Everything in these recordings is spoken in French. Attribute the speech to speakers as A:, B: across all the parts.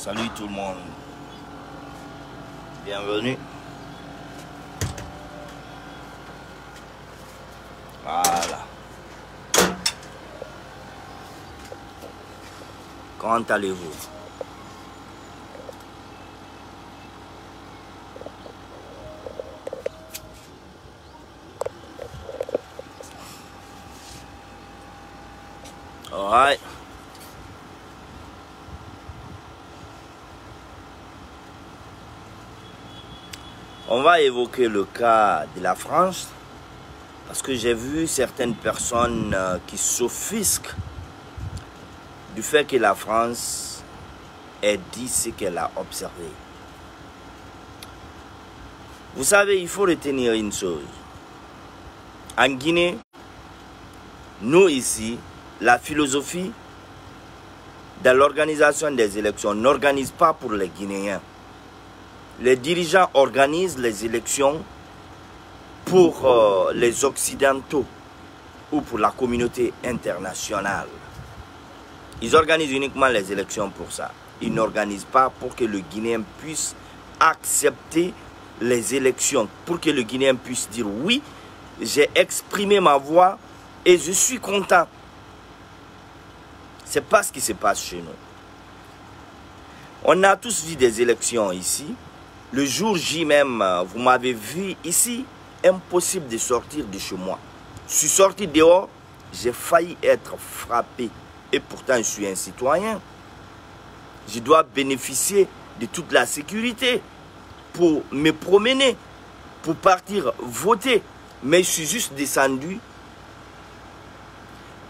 A: Salut tout le monde. Bienvenue. Voilà. Comment allez-vous? All right. On va évoquer le cas de la France parce que j'ai vu certaines personnes qui s'offusquent du fait que la France ait dit ce qu'elle a observé. Vous savez, il faut retenir une chose. En Guinée, nous ici, la philosophie de l'organisation des élections n'organise pas pour les Guinéens. Les dirigeants organisent les élections pour les Occidentaux ou pour la communauté internationale. Ils organisent uniquement les élections pour ça. Ils n'organisent pas pour que le Guinéen puisse accepter les élections, pour que le Guinéen puisse dire oui, j'ai exprimé ma voix et je suis content. C'est pas ce qui se passe chez nous. On a tous vu des élections ici. Le jour J même, vous m'avez vu ici, impossible de sortir de chez moi. Je suis sorti dehors, j'ai failli être frappé. Et pourtant, je suis un citoyen. Je dois bénéficier de toute la sécurité pour me promener, pour partir voter. Mais je suis juste descendu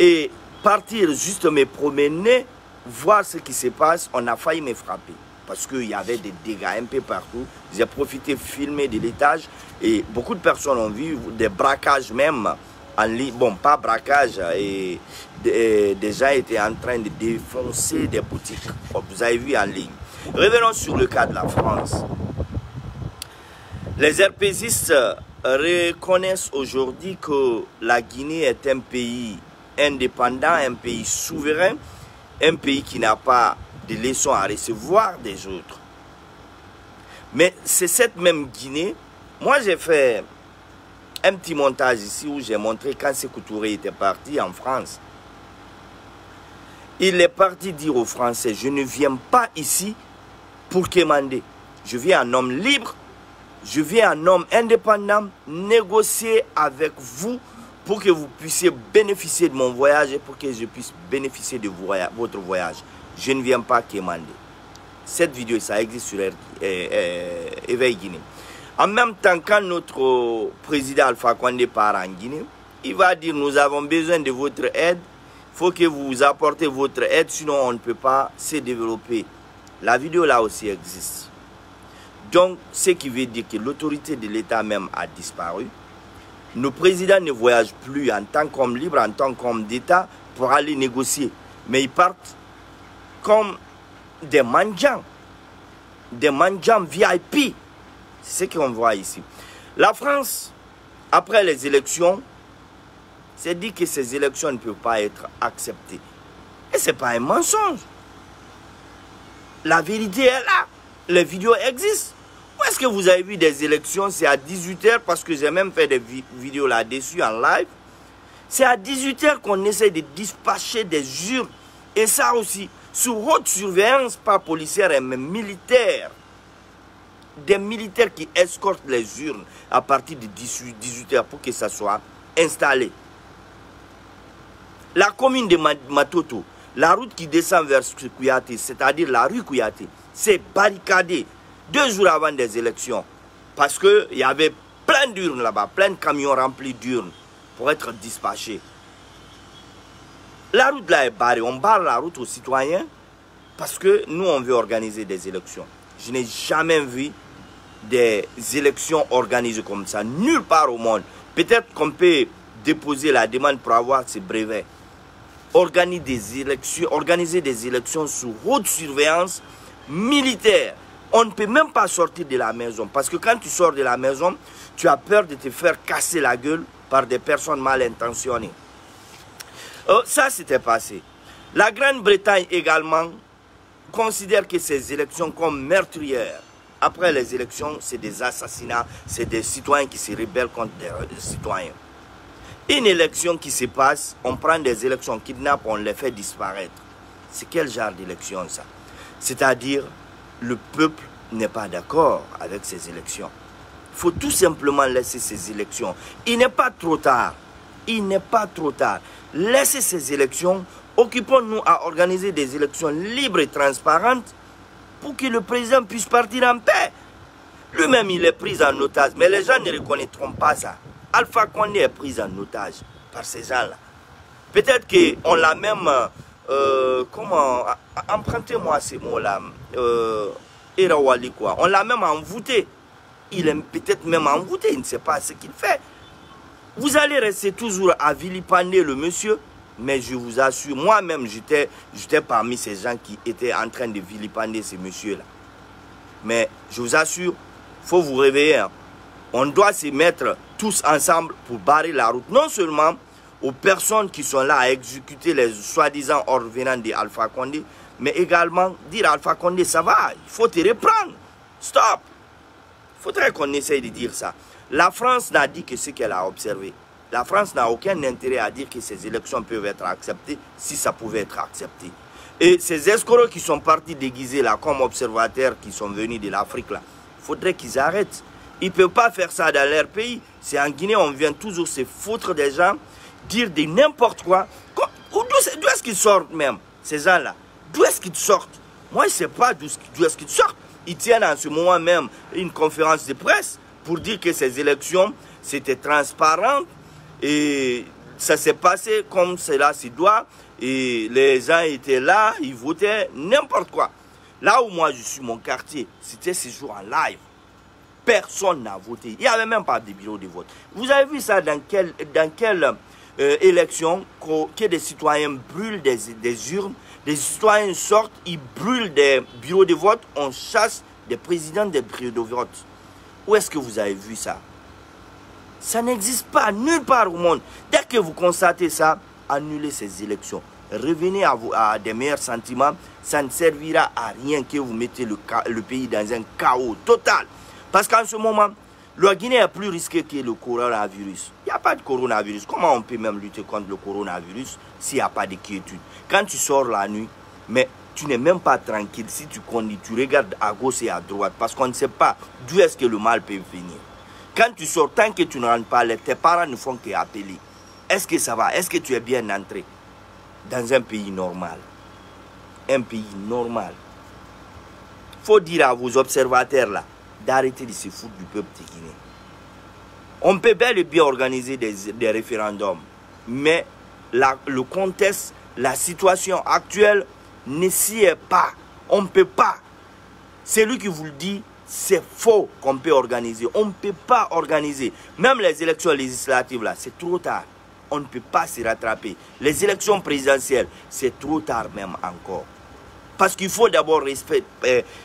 A: et partir juste me promener, voir ce qui se passe, on a failli me frapper. Parce qu'il y avait des dégâts un peu partout. J'ai profité de filmer de l'étage et beaucoup de personnes ont vu des braquages même en ligne. Bon, pas braquage, et des gens étaient en train de défoncer des boutiques. Vous avez vu en ligne. Revenons sur le cas de la France. Les RPGistes reconnaissent aujourd'hui que la Guinée est un pays indépendant, un pays souverain, un pays qui n'a pas de leçons à recevoir des autres. Mais c'est cette même Guinée. Moi, j'ai fait un petit montage ici où j'ai montré quand Sékou Touré était parti en France. Il est parti dire aux Français, je ne viens pas ici pour quémander. Je viens un homme libre, je viens un homme indépendant, négocier avec vous pour que vous puissiez bénéficier de mon voyage et pour que je puisse bénéficier de votre voyage. Je ne viens pas quémander. Cette vidéo, ça existe sur Éveil Guinée. En même temps, quand notre président Alpha Condé part en Guinée, il va dire, nous avons besoin de votre aide. Il faut que vous apportez votre aide, sinon on ne peut pas se développer. La vidéo là aussi existe. Donc, ce qui veut dire que l'autorité de l'État même a disparu. Nos présidents ne voyagent plus en tant qu'hommes libres, en tant qu'hommes d'État pour aller négocier. Mais ils partent comme des mendiants VIP. C'est ce qu'on voit ici. La France, après les élections, s'est dit que ces élections ne peuvent pas être acceptées. Et ce n'est pas un mensonge. La vérité est là. Les vidéos existent. Où est-ce que vous avez vu des élections? C'est à 18 h parce que j'ai même fait des vidéos là-dessus en live. C'est à 18 h qu'on essaie de dispatcher des urnes. Et ça aussi, sous haute surveillance, pas policière, mais militaire. Des militaires qui escortent les urnes à partir de 18 h pour que ça soit installé. La commune de Matoto, la route qui descend vers Kouyaté, c'est-à-dire la rue Kouyaté, c'est barricadé 2 jours avant des élections. Parce qu'il y avait plein d'urnes là-bas, plein de camions remplis d'urnes pour être dispatchés. La route là est barrée. On barre la route aux citoyens parce que nous, on veut organiser des élections. Je n'ai jamais vu des élections organisées comme ça, nulle part au monde. Peut-être qu'on peut déposer la demande pour avoir ce brevet. Organiser des élections sous haute surveillance militaire. On ne peut même pas sortir de la maison. Parce que quand tu sors de la maison, tu as peur de te faire casser la gueule par des personnes mal intentionnées. Ça, c'était passé. La Grande-Bretagne également considèrent que ces élections comme meurtrières. Après les élections, c'est des assassinats, c'est des citoyens qui se rebellent contre des citoyens. Une élection qui se passe, on prend des élections, on kidnappe, on les fait disparaître. C'est quel genre d'élection ça? C'est-à-dire, le peuple n'est pas d'accord avec ces élections. Il faut tout simplement laisser ces élections. Il n'est pas trop tard. Il n'est pas trop tard. Laissez ces élections. Occupons-nous à organiser des élections libres et transparentes pour que le président puisse partir en paix. Lui-même, il est pris en otage. Mais les gens ne reconnaîtront pas ça. Alpha Condé est pris en otage par ces gens-là. Peut-être qu'on l'a même... comment... Empruntez-moi ces mots-là. Erawali, quoi. On l'a même envoûté. Il est peut-être même envoûté. Il ne sait pas ce qu'il fait. Vous allez rester toujours à vilipender le monsieur. Mais je vous assure, moi-même, j'étais parmi ces gens qui étaient en train de vilipender ces messieurs-là. Mais je vous assure, il faut vous réveiller. Hein. On doit se mettre tous ensemble pour barrer la route. Non seulement aux personnes qui sont là à exécuter les soi-disant ordres venant d'Alpha Condé, mais également dire à Alpha Condé, ça va, il faut te reprendre. Stop. Il faudrait qu'on essaye de dire ça. La France n'a dit que ce qu'elle a observé. La France n'a aucun intérêt à dire que ces élections peuvent être acceptées si ça pouvait être accepté. Et ces escrocs qui sont partis déguisés là comme observateurs qui sont venus de l'Afrique là, il faudrait qu'ils arrêtent. Ils ne peuvent pas faire ça dans leur pays. C'est en Guinée, on vient toujours se foutre des gens, dire de n'importe quoi. D'où est-ce qu'ils sortent même, ces gens-là? D'où est-ce qu'ils sortent? Moi, je ne sais pas d'où est-ce qu'ils sortent. Ils tiennent en ce moment même une conférence de presse pour dire que ces élections, c'était transparent. Et ça s'est passé comme cela se doit. Et les gens étaient là, ils votaient n'importe quoi. Là où moi je suis, mon quartier, c'était ce jour en live. Personne n'a voté. Il n'y avait même pas de bureau de vote. Vous avez vu ça dans quelle élection que des citoyens brûlent des urnes, des citoyens sortent, ils brûlent des bureaux de vote, on chasse des présidents des bureaux de vote. Où est-ce que vous avez vu ça? Ça n'existe pas nulle part au monde. Dès que vous constatez ça, annulez ces élections. Revenez à des meilleurs sentiments. Ça ne servira à rien que vous mettez le pays dans un chaos total. Parce qu'en ce moment, la Guinée est plus risquée que le coronavirus. Il n'y a pas de coronavirus. Comment on peut même lutter contre le coronavirus s'il n'y a pas de quiétude? Quand tu sors la nuit, mais tu n'es même pas tranquille. Si tu conduis, tu regardes à gauche et à droite. Parce qu'on ne sait pas d'où est-ce que le mal peut venir. Quand tu sors, tant que tu ne rentres pas, tes parents ne font qu'appeler. Est-ce que ça va? Est-ce que tu es bien entré dans un pays normal? Un pays normal. Il faut dire à vos observateurs là d'arrêter de se foutre du peuple de Guinée. On peut bel et bien organiser des référendums, mais le contexte, la situation actuelle ne s'y est pas. On ne peut pas. C'est lui qui vous le dit. C'est faux qu'on peut organiser. On ne peut pas organiser. Même les élections législatives, là, c'est trop tard. On ne peut pas se rattraper. Les élections présidentielles, c'est trop tard même encore. Parce qu'il faut d'abord laisser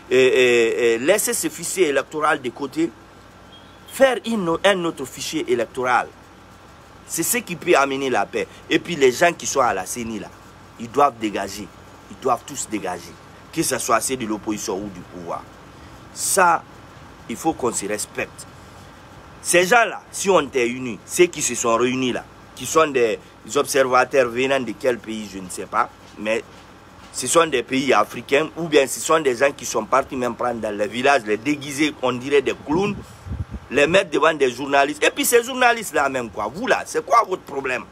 A: ce fichier électoral de côté, faire un autre fichier électoral. C'est ce qui peut amener la paix. Et puis les gens qui sont à la CENI, là, ils doivent dégager. Ils doivent tous dégager. Que ce soit ceux de l'opposition ou du pouvoir. Ça, il faut qu'on se respecte. Ces gens-là, si on était unis, ceux qui se sont réunis là, qui sont des observateurs venant de quel pays, je ne sais pas, mais ce sont des pays africains, ou bien ce sont des gens qui sont partis même prendre dans les villages, les déguiser, on dirait des clowns, les mettre devant des journalistes. Et puis ces journalistes-là même, quoi, vous là, c'est quoi votre problème?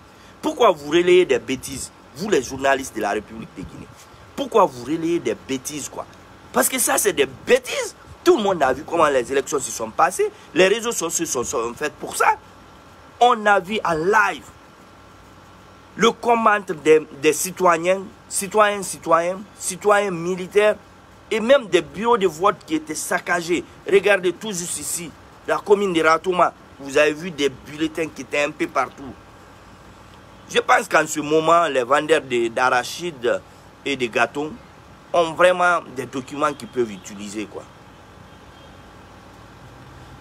A: Pourquoi vous relayez des bêtises, vous les journalistes de la République de Guinée? Pourquoi vous relayez des bêtises, quoi? Parce que ça, c'est des bêtises. Tout le monde a vu comment les élections se sont passées. Les réseaux sociaux sont faits pour ça. On a vu en live le combat des citoyens militaires et même des bureaux de vote qui étaient saccagés. Regardez tout juste ici, la commune de Ratouma. Vous avez vu des bulletins qui étaient un peu partout. Je pense qu'en ce moment, les vendeurs d'arachides et de gâteaux ont vraiment des documents qu'ils peuvent utiliser, quoi.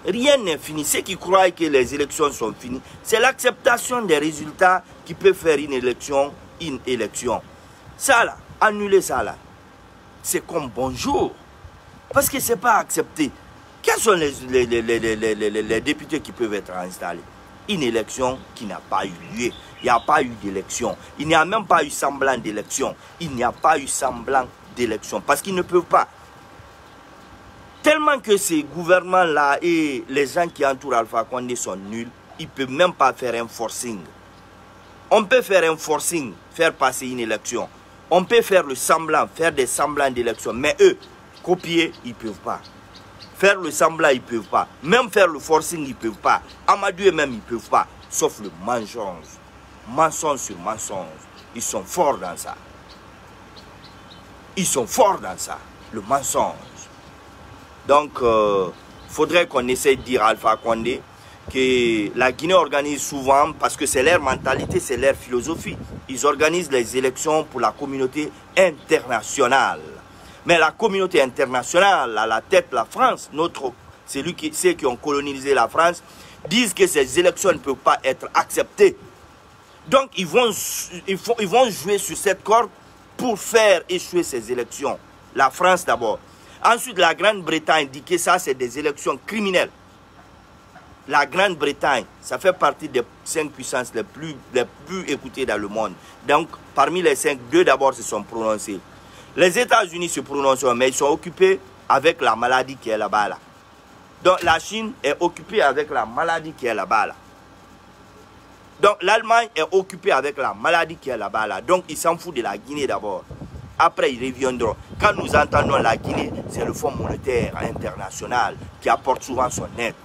A: Rien n'est fini. Ceux qui croient que les élections sont finies, c'est l'acceptation des résultats qui peut faire une élection. Ça là, annulez ça là. c'est comme bonjour. Parce que ce n'est pas accepté. Quels sont les députés qui peuvent être installés? Une élection qui n'a pas eu lieu. Il n'y a pas eu d'élection. Il n'y a même pas eu semblant d'élection. Il n'y a pas eu semblant d'élection. Parce qu'ils ne peuvent pas. Tellement que ces gouvernements-là et les gens qui entourent Alpha Condé sont nuls, ils ne peuvent même pas faire un forcing. On peut faire un forcing, faire passer une élection. On peut faire le semblant, faire des semblants d'élection. Mais eux, copier, ils ne peuvent pas. Faire le semblant, ils ne peuvent pas. Même faire le forcing, ils ne peuvent pas. Amadou eux-mêmes, ils ne peuvent pas. Sauf le mensonge. Mensonge sur mensonge. Ils sont forts dans ça. Ils sont forts dans ça. Le mensonge. Donc, faudrait qu'on essaye de dire à Alpha Condé que la Guinée organise souvent, parce que c'est leur mentalité, c'est leur philosophie. Ils organisent les élections pour la communauté internationale. Mais la communauté internationale, à la tête la France, ceux qui ont colonisé la France, disent que ces élections ne peuvent pas être acceptées. Donc ils vont jouer sur cette corde pour faire échouer ces élections. La France d'abord. Ensuite, la Grande-Bretagne dit que ça, c'est des élections criminelles. La Grande-Bretagne, ça fait partie des 5 puissances les plus écoutées dans le monde. Donc, parmi les 5, 2 d'abord se sont prononcés. Les États-Unis se prononcent, mais ils sont occupés avec la maladie qui est là-bas. Là. Donc, la Chine est occupée avec la maladie qui est là-bas. Là. Donc, l'Allemagne est occupée avec la maladie qui est là-bas. Là. Donc, ils s'en foutent de la Guinée d'abord. Après, ils reviendront. Quand nous entendons la Guinée, c'est le Fonds monétaire international qui apporte souvent son aide.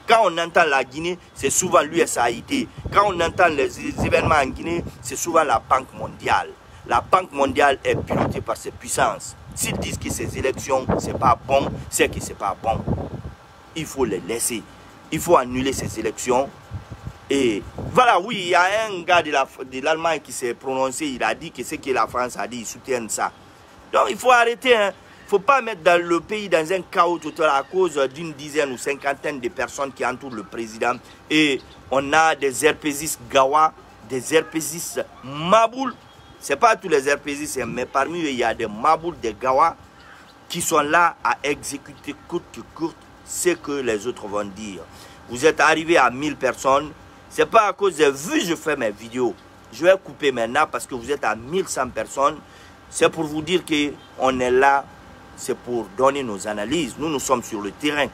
A: Quand on entend la Guinée, c'est souvent l'USAID. Quand on entend les événements en Guinée, c'est souvent la Banque mondiale. La Banque mondiale est pilotée par ces puissances. S'ils disent que ces élections, c'est pas bon, c'est que c'est pas bon. Il faut les laisser. Il faut annuler ces élections. Et voilà, oui, il y a un gars de l'Allemagne qui s'est prononcé, il a dit que ce que la France a dit, ils soutiennent ça. Donc il faut arrêter, hein. Il ne faut pas mettre le pays dans un chaos total à cause d'une dizaine ou cinquantaine de personnes qui entourent le président. Et on a des RPGistes Gawa, des RPGistes Maboul. Ce n'est pas tous les RPGistes, mais parmi eux, il y a des Maboul, des Gawa, qui sont là à exécuter coûte que coûte ce que les autres vont dire. Vous êtes arrivé à 1000 personnes. Ce n'est pas à cause de vu je fais mes vidéos. Je vais couper maintenant parce que vous êtes à 1100 personnes. C'est pour vous dire qu'on est là. C'est pour donner nos analyses. Nous sommes sur le terrain.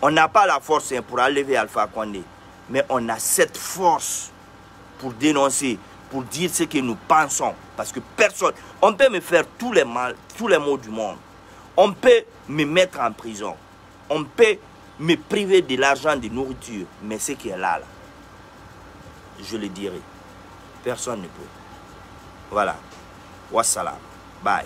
A: On n'a pas la force pour enlever Alpha Condé. Mais on a cette force pour dénoncer, pour dire ce que nous pensons. Parce que personne... On peut me faire tous les maux du monde. On peut me mettre en prison. On peut me priver de l'argent de nourriture. Mais ce qui est là, je le dirai. Personne ne peut. Voilà. Wassalam. Bye.